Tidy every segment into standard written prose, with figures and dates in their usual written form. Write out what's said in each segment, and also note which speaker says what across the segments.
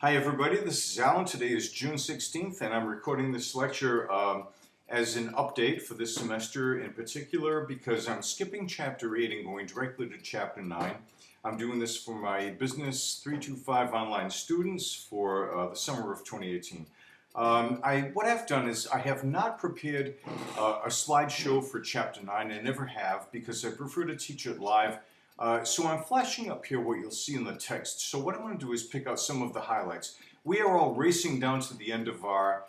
Speaker 1: Hi everybody, this is Alan. Today is June 16th and I'm recording this lecture as an update for this semester in particular because I'm skipping Chapter 8 and going directly to Chapter 9. I'm doing this for my Business 325 online students for the summer of 2018. What I've done is I have not prepared a slideshow for Chapter 9. I never have because I prefer to teach it live. So I'm flashing up here what you'll see in the text. So what I'm going to do is pick out some of the highlights. We are all racing down to the end of our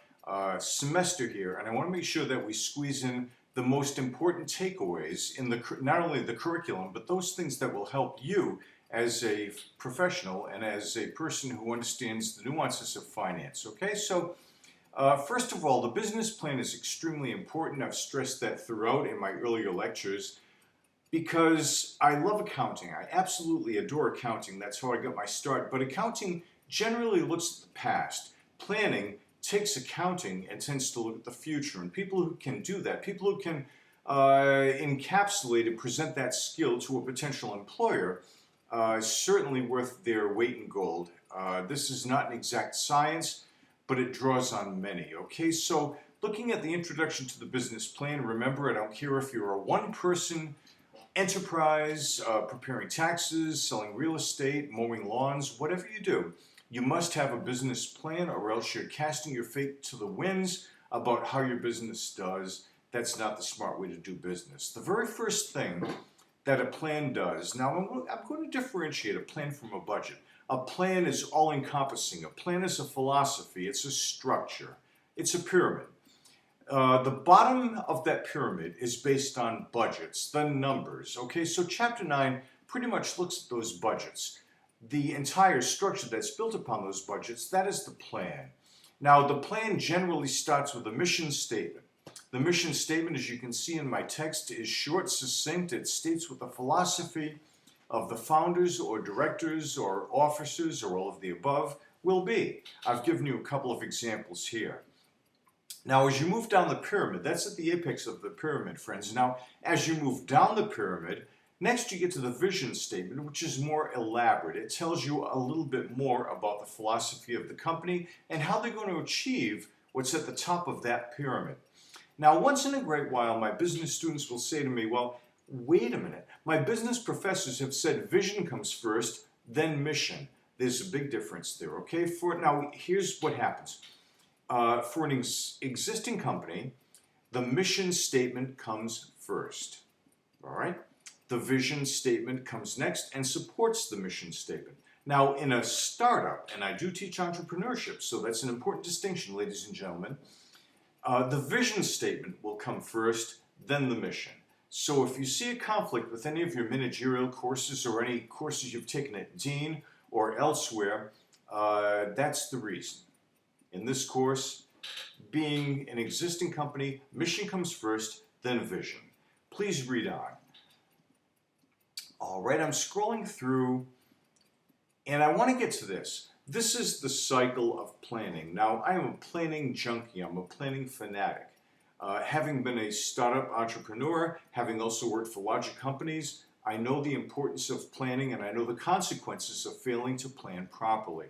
Speaker 1: semester here, and I want to make sure that we squeeze in the most important takeaways in not only the curriculum, but those things that will help you as a professional and as a person who understands the nuances of finance. Okay, so first of all, the business plan is extremely important. I've stressed that throughout in my earlier lectures. Because I love accounting. I absolutely adore accounting. That's how I got my start. But accounting generally looks at the past. Planning takes accounting and tends to look at the future. And people who can do that, people who can encapsulate and present that skill to a potential employer, is certainly worth their weight in gold. This is not an exact science, but it draws on many. Okay, so looking at the introduction to the business plan, remember, I don't care if you're a one-person enterprise, preparing taxes, selling real estate, mowing lawns, whatever you do, you must have a business plan or else you're casting your fate to the winds about how your business does. That's not the smart way to do business. The very first thing that a plan does, now I'm going to differentiate a plan from a budget. A plan is all-encompassing. A plan is a philosophy. It's a structure. It's a pyramid. The bottom of that pyramid is based on budgets, the numbers. Okay, so Chapter 9 pretty much looks at those budgets. The entire structure that's built upon those budgets, that is the plan. Now, the plan generally starts with a mission statement. The mission statement, as you can see in my text, is short, succinct. It states what the philosophy of the founders or directors or officers or all of the above will be. I've given you a couple of examples here. Now, as you move down the pyramid, that's at the apex of the pyramid, friends. Now, as you move down the pyramid, next you get to the vision statement, which is more elaborate. It tells you a little bit more about the philosophy of the company and how they're going to achieve what's at the top of that pyramid. Now, once in a great while, my business students will say to me, well, wait a minute. My business professors have said vision comes first, then mission. There's a big difference there, okay? Now, here's what happens. For an existing company, the mission statement comes first, all right? The vision statement comes next and supports the mission statement. Now, in a startup, and I do teach entrepreneurship, so that's an important distinction, ladies and gentlemen, the vision statement will come first, then the mission. So if you see a conflict with any of your managerial courses or any courses you've taken at Dean or elsewhere, that's the reason. In this course, being an existing company, mission comes first, then vision. Please read on. All right, I'm scrolling through, and I want to get to this. This is the cycle of planning. Now, I am a planning junkie. I'm a planning fanatic. Having been a startup entrepreneur, having also worked for larger companies, I know the importance of planning, and I know the consequences of failing to plan properly.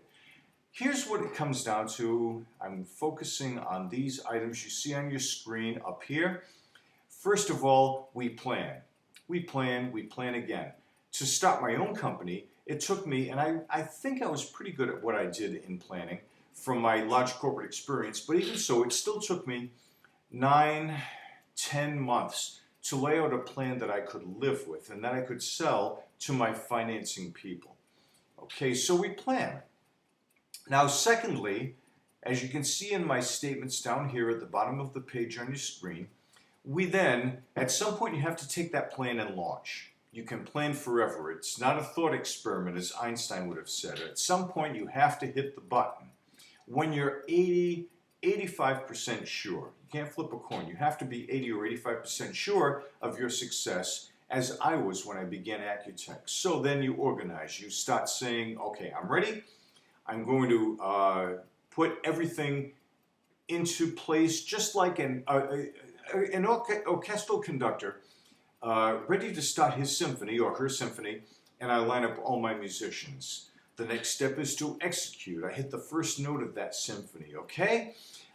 Speaker 1: Here's what it comes down to. I'm focusing on these items you see on your screen up here. First of all, we plan. We plan again. To start my own company, it took me, and I think I was pretty good at what I did in planning from my large corporate experience, but even so, it still took me 9, 10 months to lay out a plan that I could live with and that I could sell to my financing people. Okay, so we plan. Now, secondly, as you can see in my statements down here at the bottom of the page on your screen, we then, at some point, you have to take that plan and launch. You can plan forever. It's not a thought experiment, as Einstein would have said. At some point, you have to hit the button. When you're 85% sure, you can't flip a coin. You have to be 80 or 85% sure of your success, as I was when I began Accutech. So then you organize. You start saying, okay, I'm ready. I'm going to put everything into place just like an orchestral conductor ready to start his symphony or her symphony, and I line up all my musicians. The next step is to execute. I hit the first note of that symphony, okay?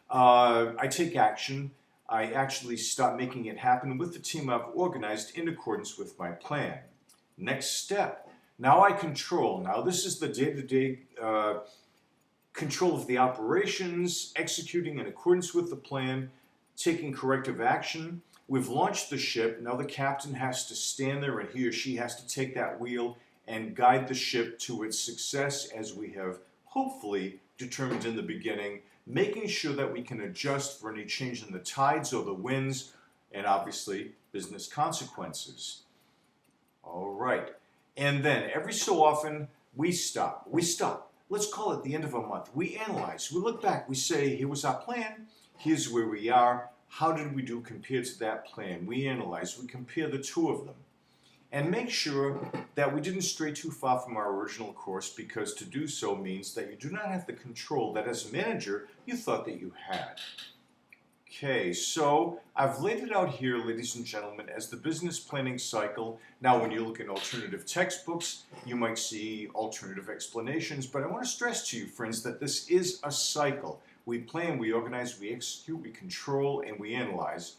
Speaker 1: I take action. I actually start making it happen with the team I've organized in accordance with my plan. Next step. Now I control. Now this is the day-to-day control of the operations, executing in accordance with the plan, taking corrective action. We've launched the ship. Now the captain has to stand there and he or she has to take that wheel and guide the ship to its success as we have hopefully determined in the beginning, making sure that we can adjust for any change in the tides or the winds and obviously business consequences. All right. And then every so often we stop. Let's call it the end of a month. We analyze, we look back, we say, here was our plan, here's where we are, how did we do compared to that plan? We analyze, we compare the two of them, and make sure that we didn't stray too far from our original course, because to do so means that you do not have the control that as a manager you thought that you had. Okay, so I've laid it out here, ladies and gentlemen, as the business planning cycle. Now, when you look in alternative textbooks, you might see alternative explanations, but I want to stress to you, friends, that this is a cycle. We plan, we organize, we execute, we control, and we analyze.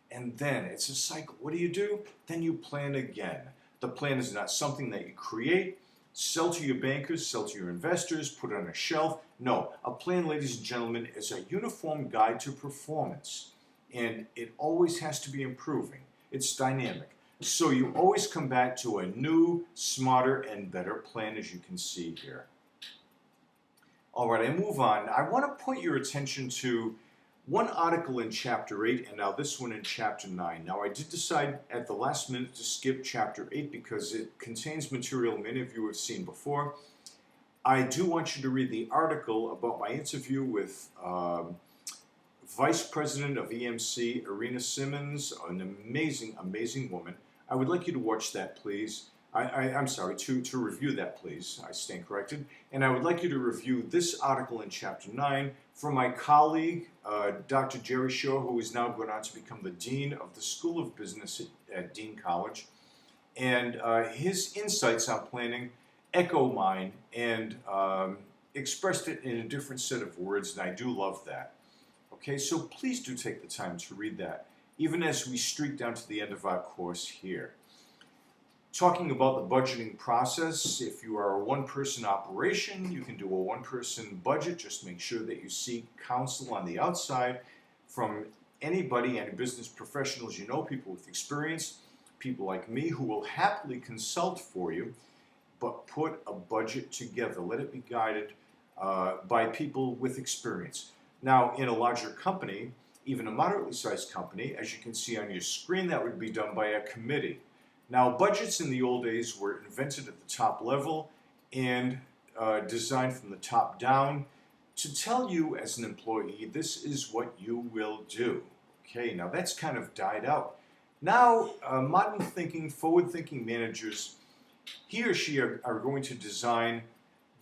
Speaker 1: And then it's a cycle. What do? Then you plan again. The plan is not something that you create, sell to your bankers, sell to your investors, put on a shelf. No, a plan, ladies and gentlemen, is a uniform guide to performance. And it always has to be improving. It's dynamic. So you always come back to a new, smarter, and better plan, as you can see here. All right, I move on. I want to point your attention to one article in Chapter 8, and now this one in Chapter 9. Now, I did decide at the last minute to skip Chapter 8 because it contains material many of you have seen before. I do want you to read the article about my interview with Vice President of EMC, Irina Simmons, an amazing, amazing woman. I would like you to watch that, please. I'm sorry, to review that, please. I stand corrected. And I would like you to review this article in Chapter 9 from my colleague, Dr. Jerry Shaw, who is now going on to become the Dean of the School of Business at Dean College. And his insights on planning echo mine and expressed it in a different set of words, and I do love that. Okay, so please do take the time to read that, even as we streak down to the end of our course here. Talking about the budgeting process, if you are a one-person operation, you can do a one-person budget. Just make sure that you seek counsel on the outside from anybody, any business professionals you know, people with experience, people like me who will happily consult for you, but put a budget together. Let it be guided by people with experience. Now, in a larger company, even a moderately sized company, as you can see on your screen, that would be done by a committee. Now, budgets in the old days were invented at the top level and designed from the top down to tell you as an employee, this is what you will do. Okay, now that's kind of died out. Now, modern thinking, forward-thinking managers, he or she are going to design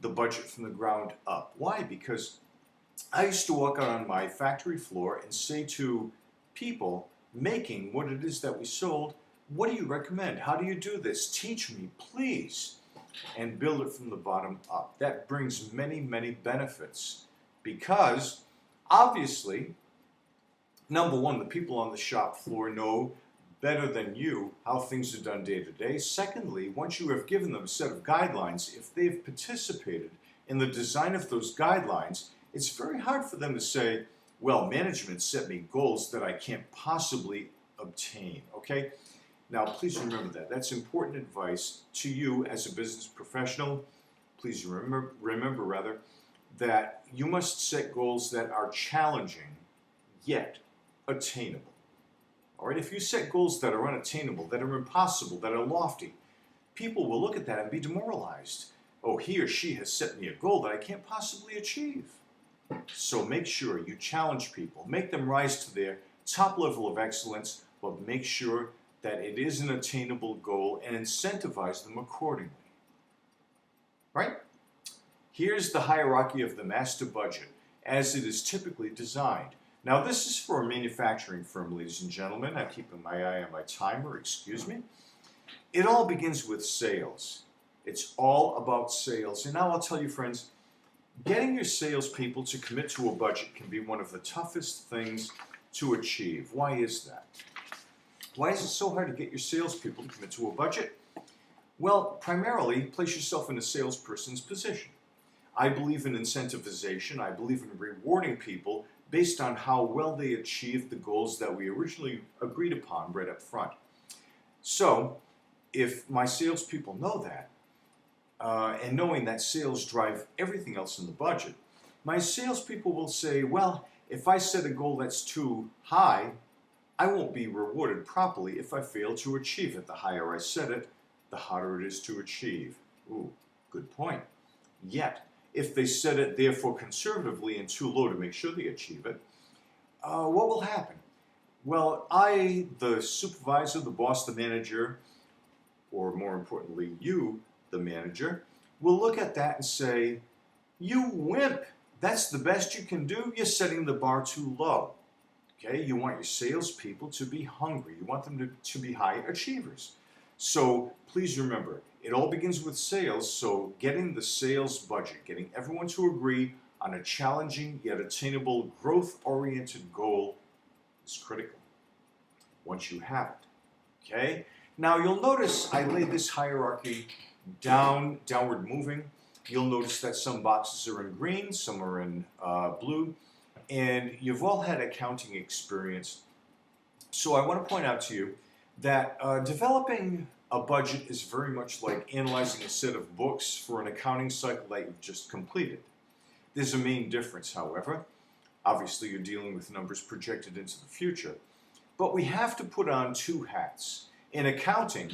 Speaker 1: the budget from the ground up. Why? Because I used to walk out on my factory floor and say to people making what it is that we sold, what do you recommend? How do you do this? Teach me, please. And build it from the bottom up. That brings many, many benefits because obviously, number one, the people on the shop floor know better than you how things are done day to day. Secondly, once you have given them a set of guidelines, if they've participated in the design of those guidelines, it's very hard for them to say, well, management set me goals that I can't possibly obtain, okay? Now, please remember that. That's important advice to you as a business professional. Please remember that you must set goals that are challenging, yet attainable. All right, if you set goals that are unattainable, that are impossible, that are lofty, people will look at that and be demoralized. Oh, he or she has set me a goal that I can't possibly achieve. So make sure you challenge people, make them rise to their top level of excellence, but make sure that it is an attainable goal and incentivize them accordingly. Right? Here's the hierarchy of the master budget as it is typically designed. Now, this is for a manufacturing firm, ladies and gentlemen. I'm keeping my eye on my timer, excuse me. It all begins with sales. It's all about sales. And now I'll tell you, friends, getting your salespeople to commit to a budget can be one of the toughest things to achieve. Why is that? Why is it so hard to get your salespeople to commit to a budget? Well, primarily, place yourself in a salesperson's position. I believe in incentivization. I believe in rewarding people based on how well they achieved the goals that we originally agreed upon right up front. So, if my salespeople know that, and knowing that sales drive everything else in the budget, my salespeople will say, well, if I set a goal that's too high, I won't be rewarded properly if I fail to achieve it. The higher I set it, the harder it is to achieve. Ooh, good point. Yet, if they set it therefore conservatively and too low to make sure they achieve it, what will happen? Well, I, the supervisor, the boss, the manager, or more importantly, you, the manager, will look at that and say, you wimp, that's the best you can do? You're setting the bar too low. Okay, you want your salespeople to be hungry. You want them to be high achievers. So please remember, it all begins with sales, so getting the sales budget, getting everyone to agree on a challenging yet attainable growth-oriented goal is critical. Once you have it, okay? Now you'll notice I laid this hierarchy downward moving. You'll notice that some boxes are in green, some are in blue, and you've all had accounting experience. So I want to point out to you that developing a budget is very much like analyzing a set of books for an accounting cycle that you've just completed. There's a main difference, however. Obviously, you're dealing with numbers projected into the future. But we have to put on two hats. In accounting,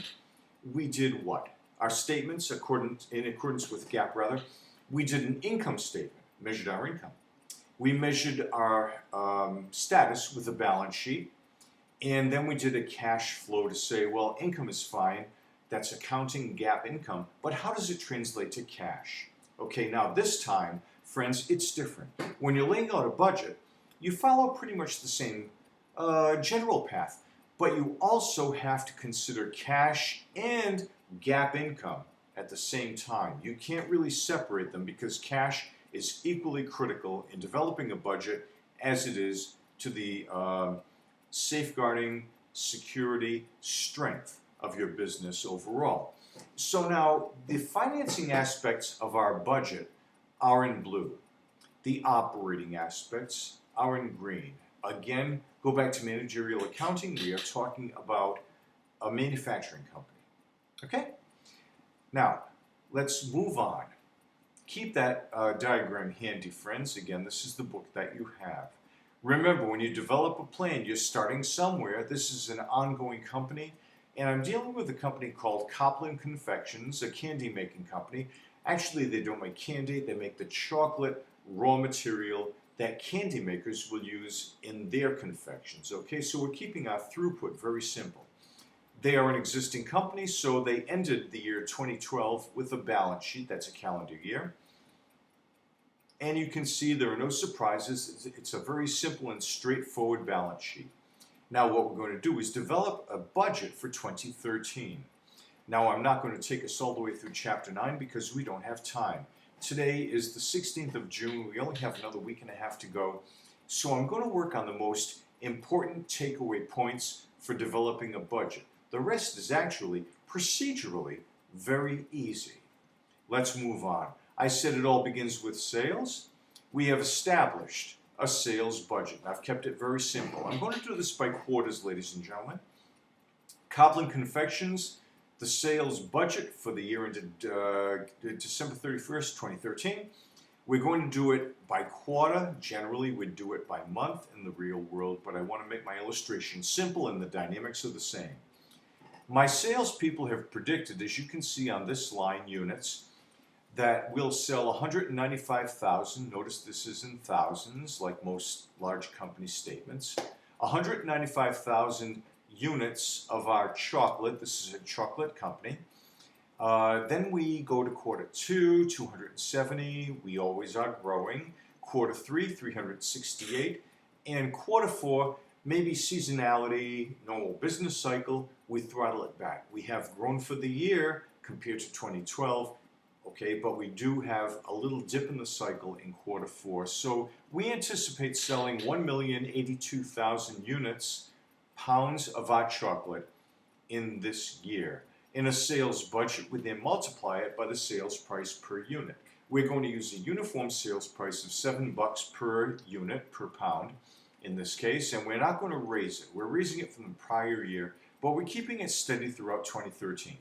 Speaker 1: we did what? Our statements, in accordance with GAAP, we did an income statement, measured our income. We measured our status with a balance sheet, and then we did a cash flow to say, well, income is fine, that's accounting GAAP income, but how does it translate to cash? Okay, now this time, friends, it's different. When you're laying out a budget, you follow pretty much the same general path, but you also have to consider cash and GAAP income at the same time. You can't really separate them because cash is equally critical in developing a budget as it is to the safeguarding, security, strength of your business overall. So now, the financing aspects of our budget are in blue. The operating aspects are in green. Again, go back to managerial accounting. We are talking about a manufacturing company. Okay? Now, let's move on. Keep that diagram handy, friends. Again, this is the book that you have. Remember, when you develop a plan, you're starting somewhere. This is an ongoing company, and I'm dealing with a company called Copland Confections, a candy-making company. Actually, they don't make candy. They make the chocolate raw material that candy makers will use in their confections. Okay, so we're keeping our throughput very simple. They are an existing company, so they ended the year 2012 with a balance sheet. That's a calendar year. And you can see there are no surprises. It's a very simple and straightforward balance sheet. Now what we're going to do is develop a budget for 2013. Now I'm not going to take us all the way through Chapter 9 because we don't have time. Today is the 16th of June. We only have another week and a half to go. So I'm going to work on the most important takeaway points for developing a budget. The rest is actually, procedurally, very easy. Let's move on. I said it all begins with sales. We have established a sales budget. I've kept it very simple. I'm going to do this by quarters, ladies and gentlemen. Copland Confections, the sales budget for the year ended December 31st, 2013. We're going to do it by quarter. Generally, we'd do it by month in the real world, but I want to make my illustration simple and the dynamics are the same. My salespeople have predicted, as you can see on this line, units, that we'll sell 195,000. Notice this is in thousands, like most large company statements. 195,000 units of our chocolate. This is a chocolate company. Then we go to quarter 2, 270. We always are growing. Quarter 3, 368. And quarter 4, maybe seasonality, normal business cycle, we throttle it back. We have grown for the year compared to 2012. Okay, but we do have a little dip in the cycle in quarter four. So we anticipate selling 1,082,000 pounds of our chocolate in this year. In a sales budget, we then multiply it by the sales price per unit. We're going to use a uniform sales price of $7 per unit, per pound in this case, and we're not going to raise it. We're raising it from the prior year, but we're keeping it steady throughout 2013.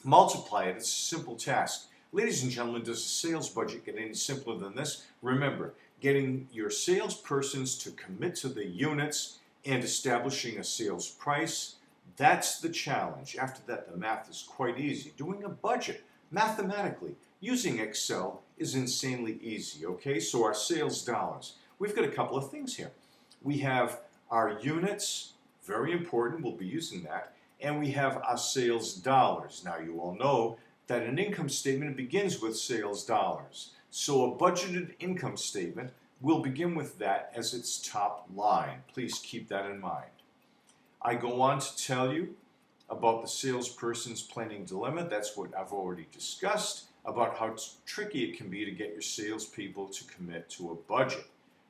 Speaker 1: Multiply it, it's a simple task. Ladies and gentlemen, does a sales budget get any simpler than this? Remember, getting your salespersons to commit to the units and establishing a sales price, that's the challenge. After that, the math is quite easy. Doing a budget, mathematically, using Excel is insanely easy, okay? So our sales dollars, we've got a couple of things here. We have our units, very important, we'll be using that, and we have our sales dollars. Now you all know that an income statement begins with sales dollars. So a budgeted income statement will begin with that as its top line. Please keep that in mind. I go on to tell you about the salesperson's planning dilemma. That's what I've already discussed, about how tricky it can be to get your salespeople to commit to a budget.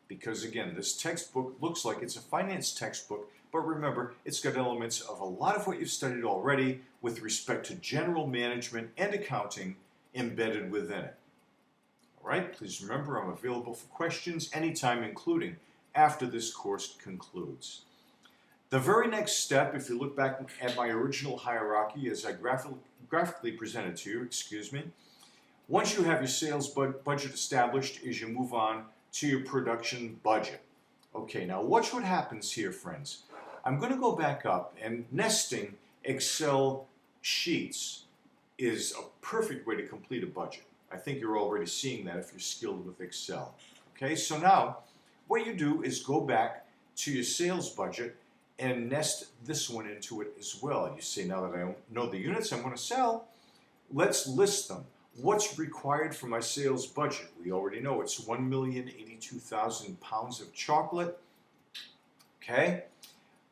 Speaker 1: Because again, this textbook looks like it's a finance textbook, but remember, it's got elements of a lot of what you've studied already with respect to general management and accounting embedded within it. All right, please remember I'm available for questions anytime, including after this course concludes. The very next step, if you look back at my original hierarchy as I graphically presented to you, once you have your sales budget established, is you move on to your production budget. Okay, now watch what happens here, friends. I'm going to go back up, and nesting Excel sheets is a perfect way to complete a budget. I think you're already seeing that if you're skilled with Excel. Okay, so now what you do is go back to your sales budget and nest this one into it as well. You say, now that I know the units I'm going to sell, let's list them. What's required for my sales budget? We already know it's 1,082,000 pounds of chocolate. Okay,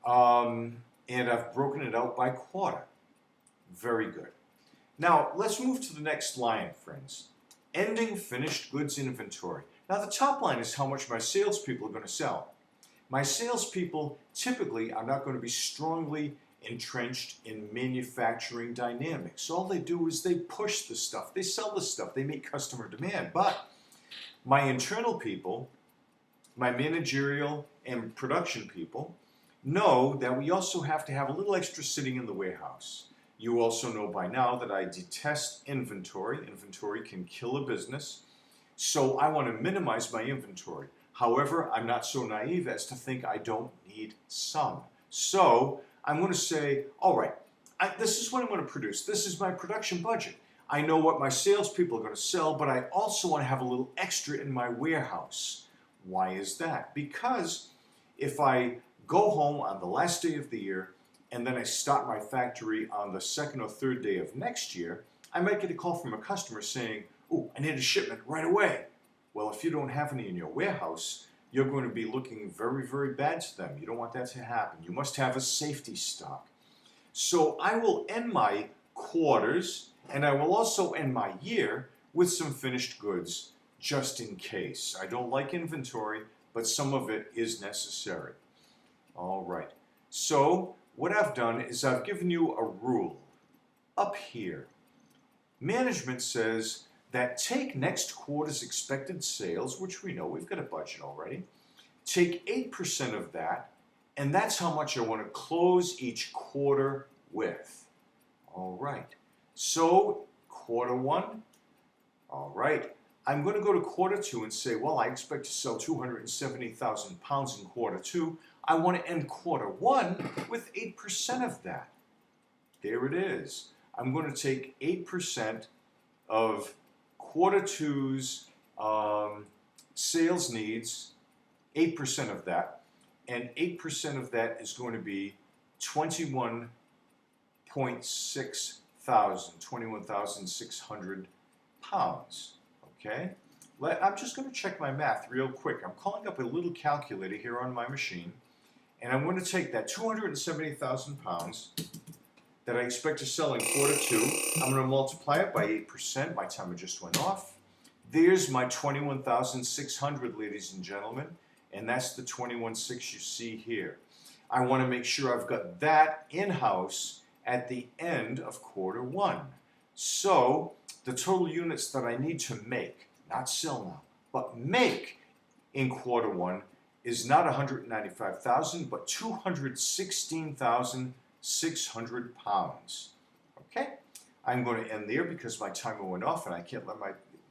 Speaker 1: and I've broken it out by quarter. Very good. Now let's move to the next line, friends. Ending finished goods inventory. Now the top line is how much my salespeople are going to sell. My salespeople typically are not going to be strongly entrenched in manufacturing dynamics. All they do is they push the stuff, they sell the stuff, they meet customer demand. But my internal people, my managerial and production people, know that we also have to have a little extra sitting in the warehouse. You also know by now that I detest inventory. Inventory can kill a business. So I want to minimize my inventory. However, I'm not so naive as to think I don't need some. So I'm going to say, all right, this is what I'm going to produce. This is my production budget. I know what my salespeople are going to sell, but I also want to have a little extra in my warehouse. Why is that? Because if I go home on the last day of the year and then I start my factory on the second or third day of next year, I might get a call from a customer saying, oh, I need a shipment right away. Well, if you don't have any in your warehouse, you're going to be looking very, very bad to them. You don't want that to happen. You must have a safety stock. So I will end my quarters, and I will also end my year with some finished goods, just in case. I don't like inventory, but some of it is necessary. All right. So what I've done is I've given you a rule up here. Management says that take next quarter's expected sales, which we know we've got a budget already, take 8% of that, and that's how much I want to close each quarter with. All right, so quarter one, all right, I'm going to go to quarter two and say, well, I expect to sell 270,000 pounds in quarter two. I want to end quarter one with 8% of that. There it is. I'm going to take 8% of quarter two's sales needs, 8% of that, and 8% of that is going to be 21,600 pounds, okay? I'm just going to check my math real quick. I'm calling up a little calculator here on my machine, and I'm going to take that 270,000 pounds, that I expect to sell in quarter two. I'm going to multiply it by 8%. My timer just went off. There's my 21,600, ladies and gentlemen, and that's the 21.6 you see here. I want to make sure I've got that in-house at the end of quarter one. So the total units that I need to make, not sell now, but make in quarter one is not 195,000, but 216,600 pounds. Okay? I'm going to end there because my timer went off and I can't let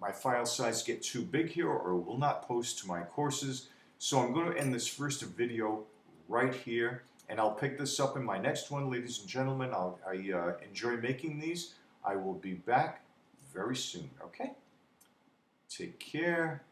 Speaker 1: my file size get too big here or it will not post to my courses. So I'm going to end this first video right here, and I'll pick this up in my next one, ladies and gentlemen. I enjoy making these. I will be back very soon, okay? Take care.